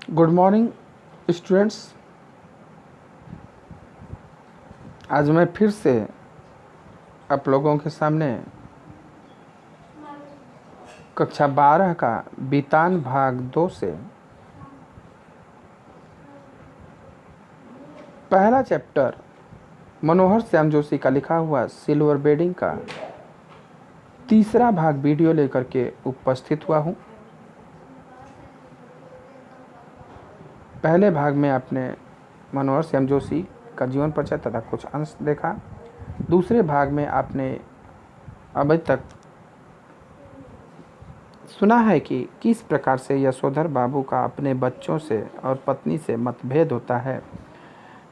Good morning students. आज मैं फिर से आप लोगों के सामने कक्षा 12 का बीतान भाग 2 से पहला चैप्टर मनोहर श्याम जोशी का लिखा हुआ सिल्वर बेडिंग का तीसरा भाग वीडियो लेकर के उपस्थित हुआ हूँ। पहले भाग में आपने मनोहर श्याम जोशी का जीवन परिचय तथा कुछ अंश देखा। दूसरे भाग में आपने अभी तक सुना है कि किस प्रकार से यशोधर बाबू का अपने बच्चों से और पत्नी से मतभेद होता है,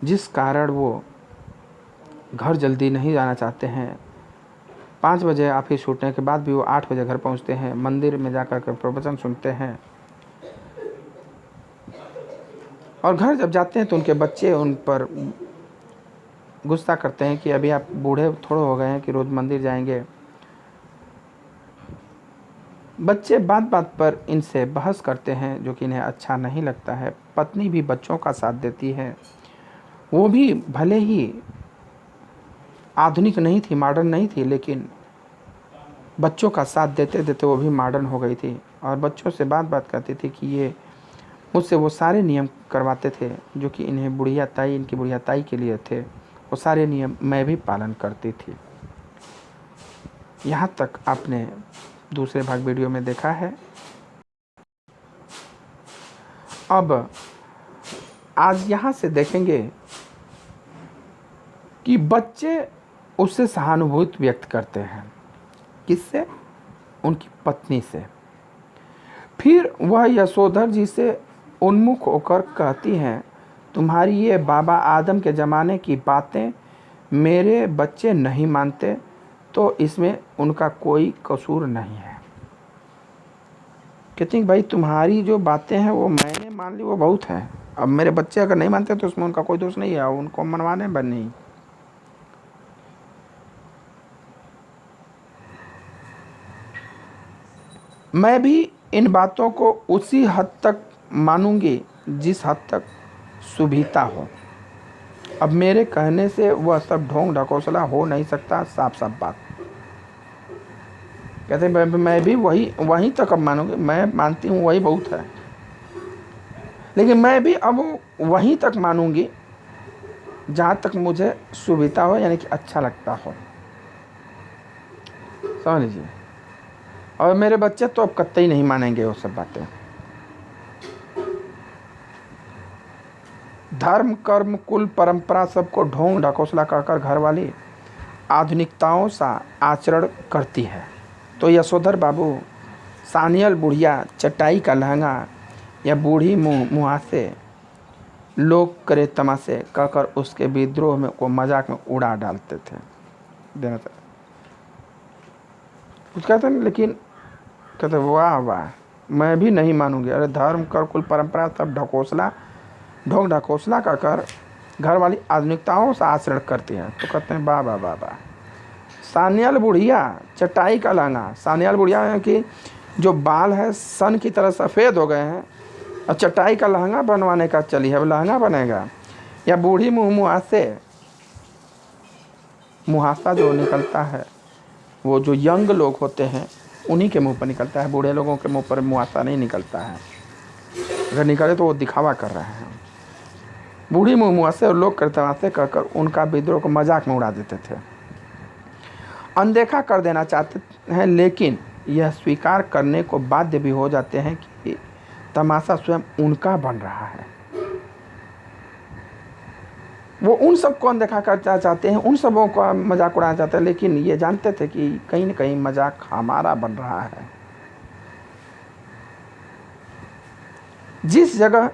जिस कारण वो घर जल्दी नहीं जाना चाहते हैं। 5 बजे ऑफिस छूटने के बाद भी वो 8 बजे घर पहुंचते हैं, मंदिर में जाकर के प्रवचन सुनते हैं और घर जब जाते हैं तो उनके बच्चे उन पर गुस्सा करते हैं कि अभी आप बूढ़े थोड़े हो गए हैं कि रोज़ मंदिर जाएंगे। बच्चे बात बात पर इनसे बहस करते हैं, जो कि इन्हें अच्छा नहीं लगता है। पत्नी भी बच्चों का साथ देती है। वो भी भले ही आधुनिक नहीं थी, मॉडर्न नहीं थी, लेकिन बच्चों का साथ देते देते वो भी मॉडर्न हो गई थी और बच्चों से बात बात करती थी कि ये मुझसे वो सारे नियम करवाते थे जो कि इन्हें इनकी बुढ़िया ताई के लिए थे। वो सारे नियम मैं भी पालन करती थी। यहाँ तक आपने दूसरे भाग वीडियो में देखा है। अब आज यहाँ से देखेंगे कि बच्चे उससे सहानुभूति व्यक्त करते हैं। किससे? उनकी पत्नी से। फिर वह यशोधर जी से उन्मुख होकर कहती हैं, तुम्हारी ये बाबा आदम के ज़माने की बातें मेरे बच्चे नहीं मानते तो इसमें उनका कोई कसूर नहीं है। कहती हैं भाई तुम्हारी जो बातें हैं वो मैंने मान ली, वो बहुत है। अब मेरे बच्चे अगर नहीं मानते तो उसमें उनका कोई दोष नहीं है, उनको मनवाने बनी। मैं भी इन बातों को उसी हद तक मानूंगी जिस हद तक सुविधा हो। अब मेरे कहने से वह सब ढोंग ढकोसला हो नहीं सकता, साफ साफ बात। कहते मैं भी वहीं तक अब मानूंगी, मैं मानती हूँ वही बहुत है, लेकिन मैं भी अब वहीं तक मानूंगी जहाँ तक मुझे सुविधा हो, यानी कि अच्छा लगता हो। समझ लीजिए। और मेरे बच्चे तो अब कतई नहीं मानेंगे वो सब बातें। धर्म कर्म कुल परंपरा सबको ढोंग ढकोसला कहकर घरवाली आधुनिकताओं सा आचरण करती है। तो यशोधर बाबू सानियल बुढ़िया चटाई का लहंगा या बूढ़ी मुहासे लोग करे तमाशे कहकर उसके विद्रोह में को मजाक में उड़ा डालते थे। देना था कुछ कहते हैं, लेकिन कहते वाह वाह मैं भी नहीं मानूंगी। अरे धर्म कर कुल परंपरा सब ढोंग ढकोसला कहकर घर वाली आधुनिकताओं से आचरण करती है। तो कहते हैं वाह वाह वाह वाह। सानियाल बुढ़िया चटाई का लहंगा। सानियाल बुढ़िया है कि जो बाल है सन की तरह सफ़ेद हो गए हैं और चटाई का लहंगा बनवाने का चली है, अब लहंगा बनेगा। या बूढ़ी मुहासा जो निकलता है, वो जो यंग लोग होते हैं उन्हीं के मुंह पर निकलता है, बूढ़े लोगों के मुंह पर मुहासा नहीं निकलता है। अगर निकले तो वो दिखावा कर रहे हैं। बूढ़ी मुहासे और लोग करतवासे कहकर उनका विद्रोह को मजाक में उड़ा देते थे, अनदेखा कर देना चाहते हैं, लेकिन यह स्वीकार करने को बाध्य भी हो जाते हैं कि तमाशा स्वयं उनका बन रहा है। वो उन सबको अनदेखा करना चाहते हैं, उन सबों का मजाक उड़ाना चाहते हैं, लेकिन ये जानते थे कि कहीं न कहीं मजाक हमारा बन रहा है। जिस जगह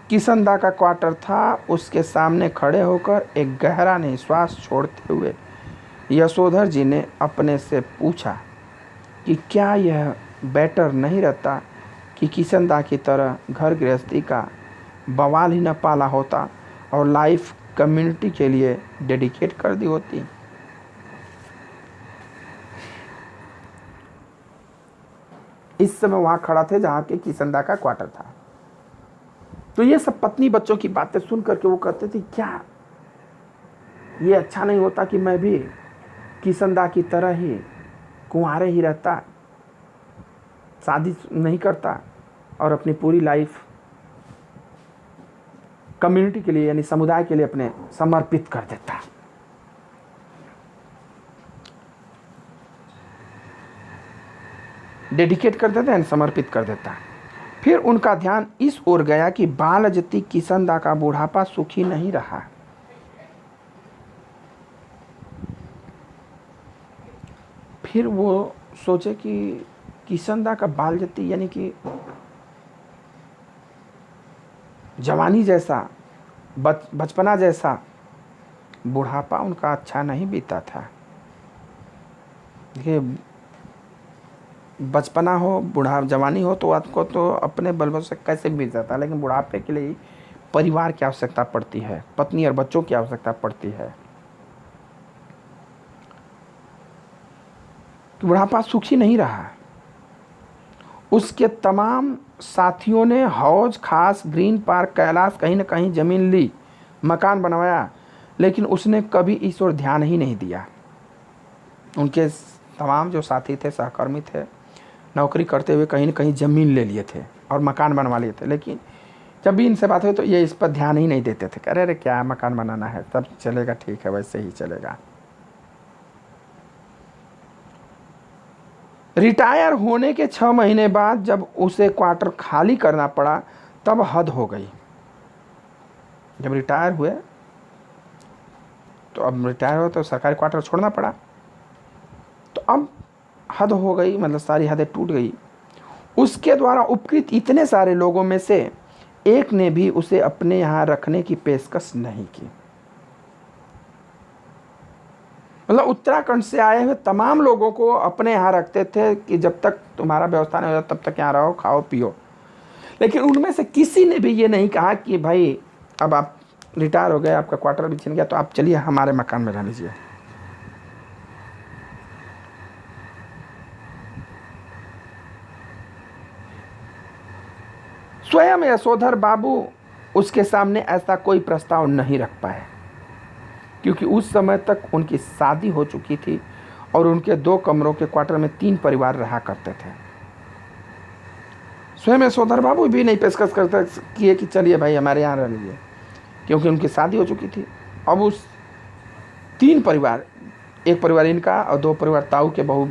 किशनदा का क्वार्टर था उसके सामने खड़े होकर एक गहरा निश्वास छोड़ते हुए यशोधर जी ने अपने से पूछा कि क्या यह बेटर नहीं रहता कि किशनदा की तरह घर गृहस्थी का बवाल ही न पाला होता और लाइफ कम्युनिटी के लिए डेडिकेट कर दी होती। इस समय वहाँ खड़ा थे जहाँ के किशनदा का क्वार्टर था। तो ये सब पत्नी बच्चों की बातें सुन करके वो कहते थे क्या ये अच्छा नहीं होता कि मैं भी किशनदा की तरह ही कुंवारे ही रहता, शादी नहीं करता और अपनी पूरी लाइफ कम्युनिटी के लिए यानी समुदाय के लिए अपने समर्पित कर देता। डेडिकेट कर देता है, समर्पित कर देता। फिर उनका ध्यान इस ओर गया कि बालजती किशनदा का बुढ़ापा सुखी नहीं रहा। फिर वो सोचे कि किशनदा का बालजती यानी कि जवानी जैसा बचपना जैसा बुढ़ापा उनका अच्छा नहीं बीता था। देखिए बचपना हो बुढ़ा जवानी हो तो आपको तो अपने बलबूते से कैसे बीत जाता है, लेकिन बुढ़ापे के लिए परिवार की आवश्यकता पड़ती है, पत्नी और बच्चों की आवश्यकता पड़ती है। बुढ़ापा सुखी नहीं रहा। उसके तमाम साथियों ने हौज खास ग्रीन पार्क कैलाश कहीं न कहीं ज़मीन ली, मकान बनवाया, लेकिन उसने कभी इस ओर ध्यान ही नहीं दिया। उनके तमाम जो साथी थे, सहकर्मी थे, नौकरी करते हुए कहीं न कहीं ज़मीन ले लिए थे और मकान बनवा लिए थे, लेकिन जब भी इनसे बात हुई तो ये इस पर ध्यान ही नहीं देते थे। कह रहे क्या मकान बनाना है, सब चलेगा, ठीक है वैसे ही चलेगा। रिटायर होने के 6 महीने बाद जब उसे क्वार्टर खाली करना पड़ा तब हद हो गई। जब रिटायर हुए तो अब रिटायर हो तो सरकारी क्वार्टर छोड़ना पड़ा, तो अब हद हो गई, मतलब सारी हदें टूट गई। उसके द्वारा उपकृत इतने सारे लोगों में से एक ने भी उसे अपने यहाँ रखने की पेशकश नहीं की। मतलब उत्तराखंड से आए हुए तमाम लोगों को अपने यहाँ रखते थे कि जब तक तुम्हारा व्यवस्था नहीं हो जाता तब तक यहाँ रहो, खाओ पियो, लेकिन उनमें से किसी ने भी ये नहीं कहा कि भाई अब आप रिटायर हो गए, आपका क्वार्टर भी छिन गया, तो आप चलिए हमारे मकान में रह लीजिए। स्वयं यशोधर बाबू उसके सामने ऐसा कोई प्रस्ताव नहीं रख पाए, क्योंकि उस समय तक उनकी शादी हो चुकी थी और उनके 2 कमरों के क्वार्टर में 3 परिवार रहा करते थे। स्वयं यशोधर बाबू भी नहीं पेशकश करते किए कि चलिए भाई हमारे यहाँ रह लीजिए, क्योंकि उनकी शादी हो चुकी थी। अब उस 3 परिवार, एक परिवार इनका और 2 परिवार ताऊ के बहू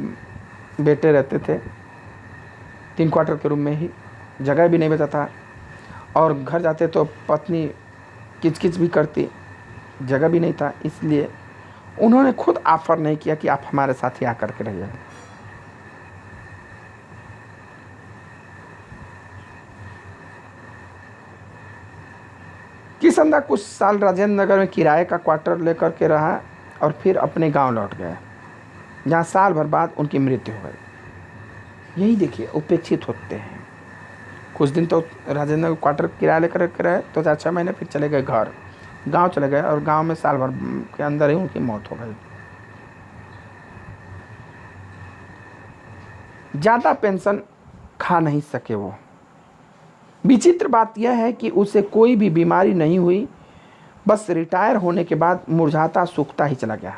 बेटे रहते थे 3 क्वार्टर के रूम में ही, जगह भी नहीं बचा था, और घर जाते तो पत्नी किचकिच भी करती, जगह भी नहीं था, इसलिए उन्होंने खुद ऑफर नहीं किया कि आप हमारे साथ ही आकर के रहिए। किशनदा कुछ साल राजेंद्र नगर में किराए का क्वार्टर लेकर के रहा और फिर अपने गांव लौट गया, जहां साल भर बाद उनकी मृत्यु हो गई। यही देखिए उपेक्षित होते हैं। कुछ दिन तो राजेंद्र नगर क्वार्टर किराया लेकर के रहे, तो 4-6 महीने, फिर चले गए घर, गांव चले गए और गांव में साल भर के अंदर ही उनकी मौत हो गई। ज़्यादा पेंशन खा नहीं सके वो। विचित्र बात यह है कि उसे कोई भी बीमारी नहीं हुई, बस रिटायर होने के बाद मुरझाता सूखता ही चला गया।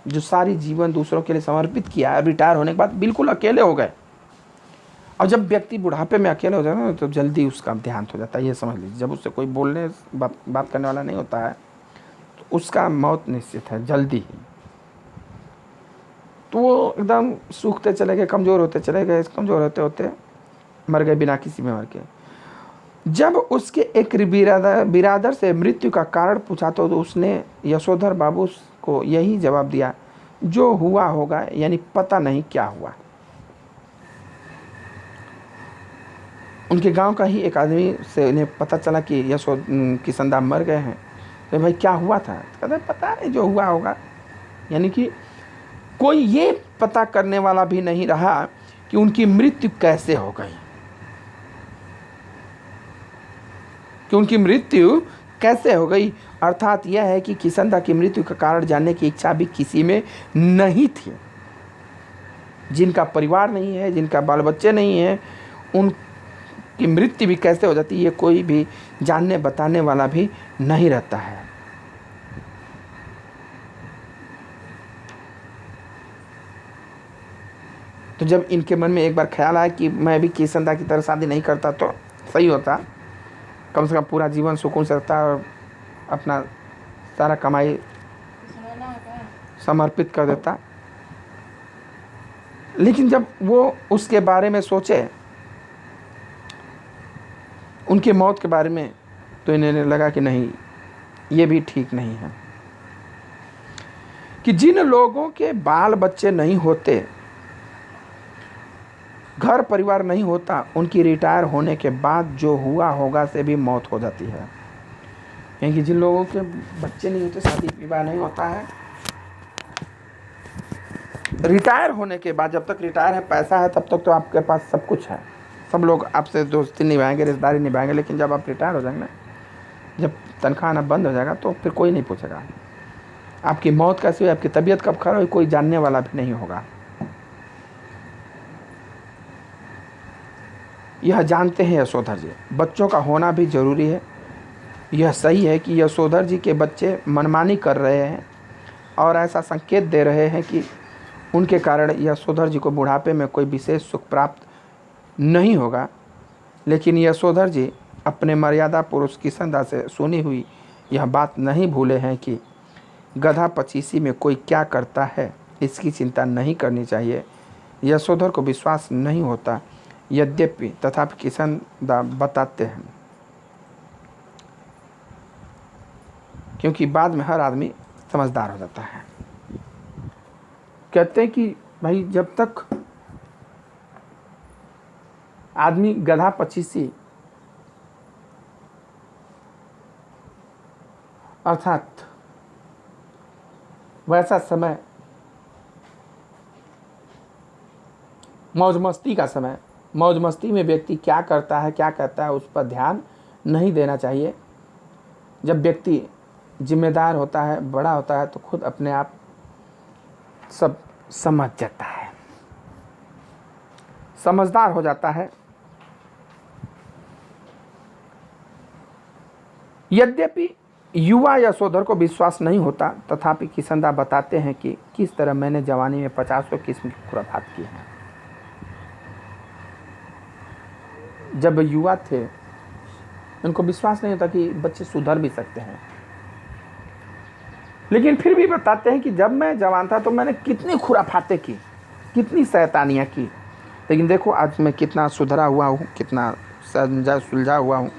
जो सारी जीवन दूसरों के लिए समर्पित किया, रिटायर होने के बाद बिल्कुल अकेले हो गए। और जब व्यक्ति बुढ़ापे में अकेले हो जाए ना तो जल्दी उसका देहांत हो जाता है, ये समझ लीजिए। जब उससे कोई बोलने बात करने वाला नहीं होता है तो उसका मौत निश्चित है, जल्दी ही। तो वो एकदम सूखते चले गए, कमज़ोर होते चले गए, कमज़ोर होते होते मर गए बिना किसी बीमारी के। जब उसके एक बिरादर से मृत्यु का कारण पूछा तो उसने यशोधर बाबू को यही जवाब दिया, जो हुआ होगा, यानी पता नहीं क्या हुआ। उनके गांव का ही एक आदमी से उन्हें पता चला कि किशनदा मर गए हैं, तो भाई क्या हुआ था, कहते पता नहीं, जो हुआ होगा। यानी कि कोई ये पता करने वाला भी नहीं रहा कि उनकी मृत्यु कैसे हो गई, कि उनकी मृत्यु कैसे हो गई। अर्थात यह है कि किशनदा की मृत्यु का कारण जानने की इच्छा भी किसी में नहीं थी। जिनका परिवार नहीं है, जिनका बाल बच्चे नहीं है, कि मृत्यु भी कैसे हो जाती है ये कोई भी जानने बताने वाला भी नहीं रहता है। तो जब इनके मन में एक बार ख्याल आया कि मैं भी किशन दा की तरह शादी नहीं करता तो सही होता, कम से कम पूरा जीवन सुकून से रहता और अपना सारा कमाई समर्पित कर देता। लेकिन जब वो उसके बारे में सोचे, उनकी मौत के बारे में, तो इन्हें लगा कि नहीं, ये भी ठीक नहीं है। कि जिन लोगों के बाल बच्चे नहीं होते, घर परिवार नहीं होता, उनकी रिटायर होने के बाद जो हुआ होगा से भी मौत हो जाती है। क्योंकि जिन लोगों के बच्चे नहीं होते, शादी विवाह नहीं होता है, रिटायर होने के बाद, जब तक रिटायर है, पैसा है, तब तक तो आपके पास सब कुछ है, सब लोग आपसे दोस्ती निभाएंगे, रिश्तेदारी निभाएंगे। लेकिन जब आप रिटायर हो जाएंगे ना, जब तनख्वाह आना बंद हो जाएगा, तो फिर कोई नहीं पूछेगा आपकी मौत कैसी हुई, आपकी तबीयत कब खराब हुई, कोई जानने वाला भी नहीं होगा। यह जानते हैं यशोधर जी, बच्चों का होना भी जरूरी है। यह सही है कि यशोधर जी के बच्चे मनमानी कर रहे हैं और ऐसा संकेत दे रहे हैं कि उनके कारण यशोधर जी को बुढ़ापे में कोई विशेष सुख प्राप्त नहीं होगा। लेकिन यशोधर जी अपने मर्यादा पुरुष किशन दा से सुनी हुई यह बात नहीं भूले हैं कि गधा पचीसी में कोई क्या करता है, इसकी चिंता नहीं करनी चाहिए। यशोधर को विश्वास नहीं होता, यद्यपि तथापि किशन दा बताते हैं, क्योंकि बाद में हर आदमी समझदार हो जाता है। कहते हैं कि भाई जब तक आदमी गधा पचीसी अर्थात वैसा समय, मौज मस्ती का समय, मौज मस्ती में व्यक्ति क्या करता है, क्या कहता है, उस पर ध्यान नहीं देना चाहिए। जब व्यक्ति जिम्मेदार होता है, बड़ा होता है, तो खुद अपने आप सब समझ जाता है, समझदार हो जाता है। यद्यपि युवा यशोधर को विश्वास नहीं होता, तथापि किशन दा बताते हैं कि किस तरह मैंने जवानी में 50 किस्म की खुराफात की हैं। जब युवा थे, उनको विश्वास नहीं होता कि बच्चे सुधर भी सकते हैं, लेकिन फिर भी बताते हैं कि जब मैं जवान था तो मैंने कितनी खुराफातें की, कितनी शैतानियाँ की, लेकिन देखो आज मैं कितना सुधरा हुआ हूँ, कितना सुलझा हुआ हूँ।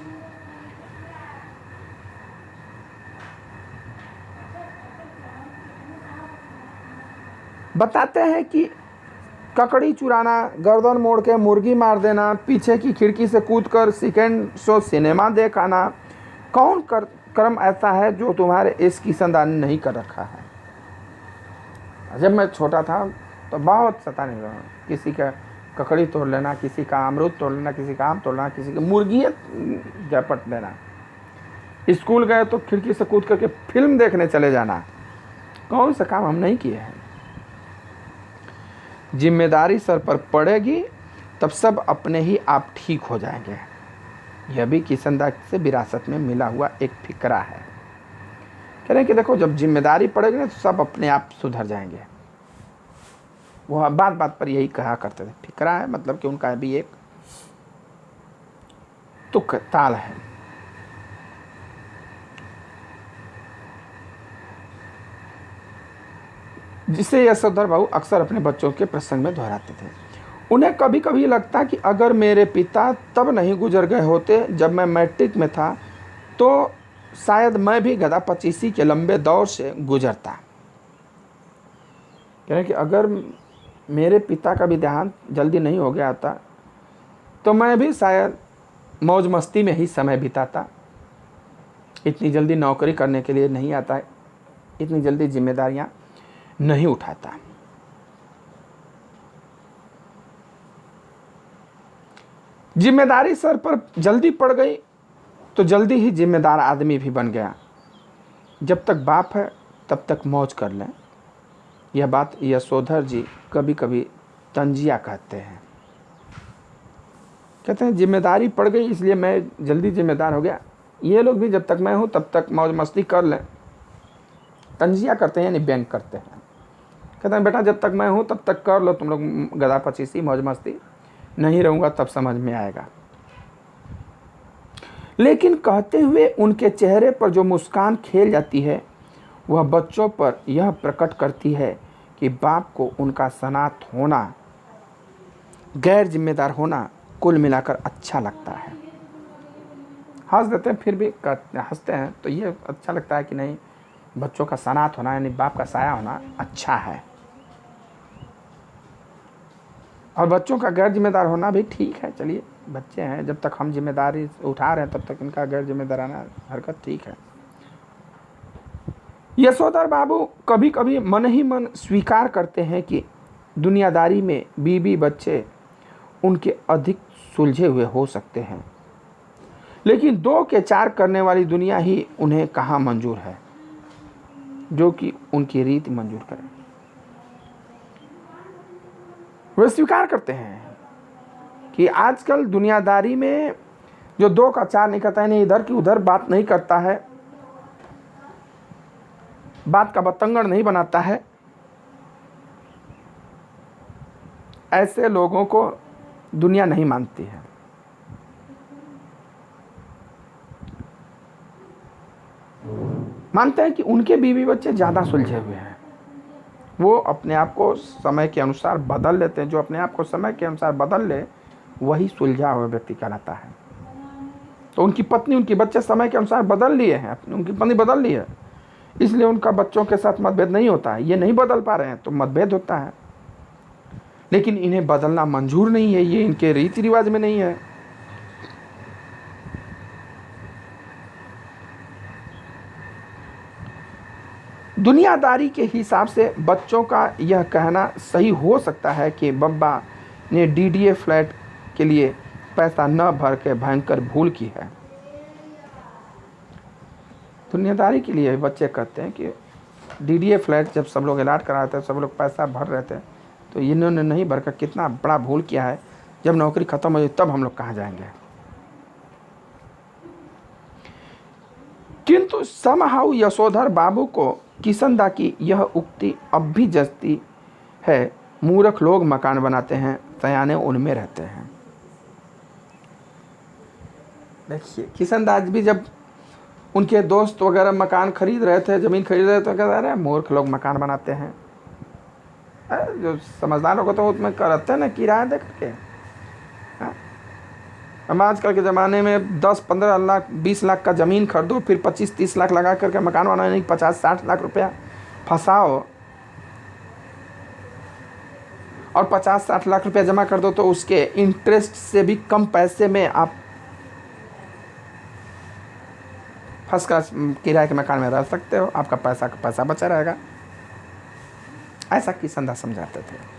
बताते हैं कि ककड़ी चुराना, गर्दन मोड़ के मुर्गी मार देना, पीछे की खिड़की से कूदकर सेकेंड शो सिनेमा देख आना, कौन कर्म ऐसा है जो तुम्हारे इस किशन दा ने नहीं कर रखा है। जब मैं छोटा था तो बहुत सताने लगा, किसी का ककड़ी तोड़ लेना, किसी का अमरूद तोड़ लेना, किसी का आम तोड़ना, किसी की मुर्गी झपट देना। स्कूल गए तो खिड़की से कूद करके फिल्म देखने चले जाना। कौन सा काम हम नहीं किए हैं। जिम्मेदारी सर पर पड़ेगी तब सब अपने ही आप ठीक हो जाएंगे। यह भी किशन दा से विरासत में मिला हुआ एक फिक्रा है। कह रहे हैं कि देखो जब जिम्मेदारी पड़ेगी ना तो सब अपने आप सुधर जाएंगे। वो बात बात पर यही कहा करते थे। फिक्रा है मतलब कि उनका भी एक तुक ताल है। जिसे यशोधर बाबू अक्सर अपने बच्चों के प्रसंग में दोहराते थे। उन्हें कभी कभी लगता कि अगर मेरे पिता तब नहीं गुजर गए होते जब मैं मैट्रिक में था, तो शायद मैं भी गधा पचीसी के लंबे दौर से गुजरता। कह रहे कि अगर मेरे पिता का भी देहांत जल्दी नहीं हो गया था तो मैं भी शायद मौज मस्ती में ही समय बिताता। इतनी जल्दी नौकरी करने के लिए नहीं आता, इतनी जल्दी जिम्मेदारियां नहीं उठाता। जिम्मेदारी सर पर जल्दी पड़ गई तो जल्दी ही जिम्मेदार आदमी भी बन गया। जब तक बाप है तब तक मौज कर लें। यह बात यशोधर जी कभी कभी तंजिया कहते हैं। कहते हैं जिम्मेदारी पड़ गई इसलिए मैं जल्दी जिम्मेदार हो गया। ये लोग भी जब तक मैं हूँ तब तक मौज मस्ती कर लें, तंजिया करते हैं यानी व्यंग करते हैं। कहते हैं बेटा जब तक मैं हूँ तब तक कर लो तुम लोग गदा पचीसी मौज मस्ती, नहीं रहूँगा तब समझ में आएगा। लेकिन कहते हुए उनके चेहरे पर जो मुस्कान खेल जाती है वह बच्चों पर यह प्रकट करती है कि बाप को उनका सनात होना, गैर जिम्मेदार होना कुल मिलाकर अच्छा लगता है। हंस देते हैं फिर भी हंसते हैं तो ये अच्छा लगता है कि नहीं, बच्चों का सनात होना यानी बाप का साया होना अच्छा है, और बच्चों का गैर जिम्मेदार होना भी ठीक है। चलिए बच्चे हैं, जब तक हम जिम्मेदारी उठा रहे हैं तब तक इनका गैर जिम्मेदाराना हरकत ठीक है। यशोधर बाबू कभी कभी मन ही मन स्वीकार करते हैं कि दुनियादारी में बीवी बच्चे उनके अधिक सुलझे हुए हो सकते हैं, लेकिन 2 के 4 करने वाली दुनिया ही उन्हें कहाँ मंजूर है जो कि उनकी रीति मंजूर करे। वे स्वीकार करते हैं कि आजकल दुनियादारी में जो 2 का 4 नहीं करता है, नहीं इधर की उधर बात नहीं करता है, बात का बतंगड़ नहीं बनाता है, ऐसे लोगों को दुनिया नहीं मानती है। मानते हैं कि उनके बीवी बच्चे ज़्यादा सुलझे हुए हैं, वो अपने आप को समय के अनुसार बदल लेते हैं। जो अपने आप को समय के अनुसार बदल ले वही सुलझा हुआ व्यक्ति कहलाता है। तो उनकी पत्नी उनके बच्चे समय के अनुसार बदल लिए हैं, उनकी पत्नी बदल ली है, इसलिए उनका बच्चों के साथ मतभेद नहीं होता है। ये नहीं बदल पा रहे हैं तो मतभेद होता है, लेकिन इन्हें बदलना मंजूर नहीं है, ये इनके रीति रिवाज में नहीं है। दुनियादारी के हिसाब से बच्चों का यह कहना सही हो सकता है कि बब्बा ने डीडीए फ्लैट के लिए पैसा न भर के भयंकर भूल की है। दुनियादारी के लिए बच्चे कहते हैं कि डीडीए फ्लैट जब सब लोग अलॉट करा रहे थे, सब लोग पैसा भर रहे थे, तो इन्होंने नहीं भर कर कितना बड़ा भूल किया है। जब नौकरी खत्म हो जाए तब हम लोग कहाँ जाएंगे। किंतु समहाउ यशोधर बाबू को किशनदा की यह उक्ति अब भी जचती है, मूर्ख लोग मकान बनाते हैं, सयाने उनमें रहते हैं। देखिए किशनदास भी जब उनके दोस्त वगैरह मकान खरीद रहे थे, ज़मीन खरीद रहे थे, तो कहते रहे मूर्ख लोग मकान बनाते हैं। जो समझदार लोग तो उसमें करते हैं ना किराया दे करके। हम आजकल के ज़माने में 10-15 लाख 20 लाख का ज़मीन खरीदो, फिर 25-30 लाख लगा करके मकान बनाने की 50-60 लाख रुपया फंसाओ और 50-60 लाख रुपया जमा कर दो, तो उसके इंटरेस्ट से भी कम पैसे में आप फर्स्ट क्लास किराए के मकान में रह सकते हो, आपका पैसा का पैसा बचा रहेगा। ऐसा किशनदा समझाते थे।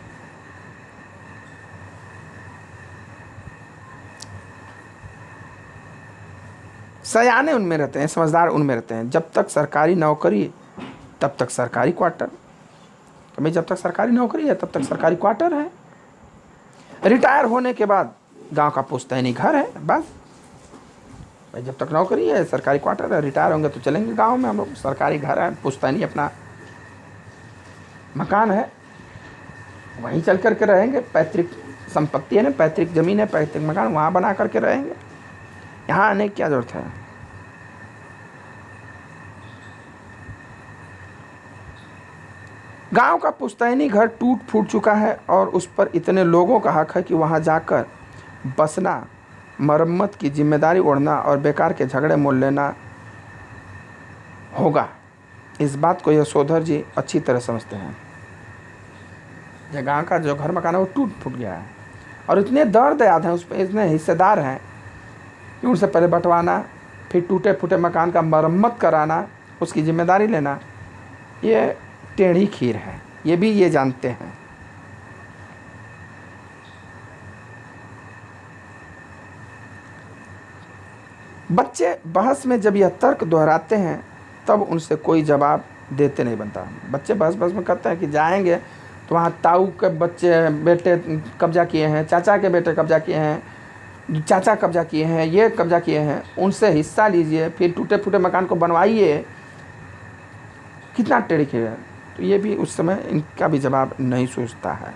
सयाने उनमें रहते हैं, समझदार उनमें रहते हैं। जब तक सरकारी नौकरी तब तक सरकारी क्वार्टर, भाई जब तक सरकारी नौकरी है तब तक सरकारी क्वार्टर है। रिटायर होने के बाद गांव का पुश्तैनी घर है, बस भाई जब तक नौकरी है सरकारी क्वार्टर है, रिटायर होंगे तो चलेंगे गांव में हम लोग, सरकारी घर है, पुश्तैनी अपना मकान है, वहीं चल करके रहेंगे। पैतृक संपत्ति है ना, पैतृक ज़मीन है, पैतृक मकान, वहाँ बना करके रहेंगे, यहाँ आने की क्या ज़रूरत है। गांव का पुश्तैनी घर टूट फूट चुका है और उस पर इतने लोगों का हक है कि वहाँ जाकर बसना, मरम्मत की जिम्मेदारी ओढ़ना और बेकार के झगड़े मोल लेना होगा। इस बात को यशोधर जी अच्छी तरह समझते हैं। यह गाँव का जो घर मकान है वो टूट फूट गया है और इतने दर्द याद हैं उस पर, इतने हिस्सेदार हैं कि उनसे पहले बंटवाना, फिर टूटे फूटे मकान का मरम्मत कराना, उसकी जिम्मेदारी लेना, ये टेढ़ी खीर है, ये भी ये जानते हैं। बच्चे बहस में जब यह तर्क दोहराते हैं तब उनसे कोई जवाब देते नहीं बनता। बच्चे बहस में कहते हैं कि जाएंगे तो वहाँ ताऊ के बच्चे बेटे कब्जा किए हैं, चाचा के बेटे कब्जा किए हैं, चाचा कब्जा किए हैं, ये कब्जा किए हैं, उनसे हिस्सा लीजिए, फिर टूटे फूटे मकान को बनवाइए, कितना टेढ़ी है। तो ये भी उस समय इनका भी जवाब नहीं सोचता है।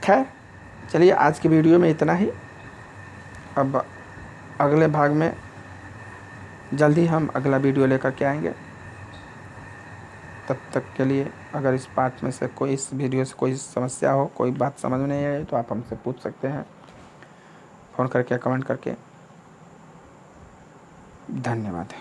खैर चलिए, आज की वीडियो में इतना ही। अब अगले भाग में जल्दी हम अगला वीडियो लेकर के आएंगे। तब तक के लिए अगर इस पार्ट में से कोई, इस वीडियो से कोई समस्या हो, कोई बात समझ में नहीं आए, तो आप हमसे पूछ सकते हैं फ़ोन करके, कमेंट करके। धन्यवाद।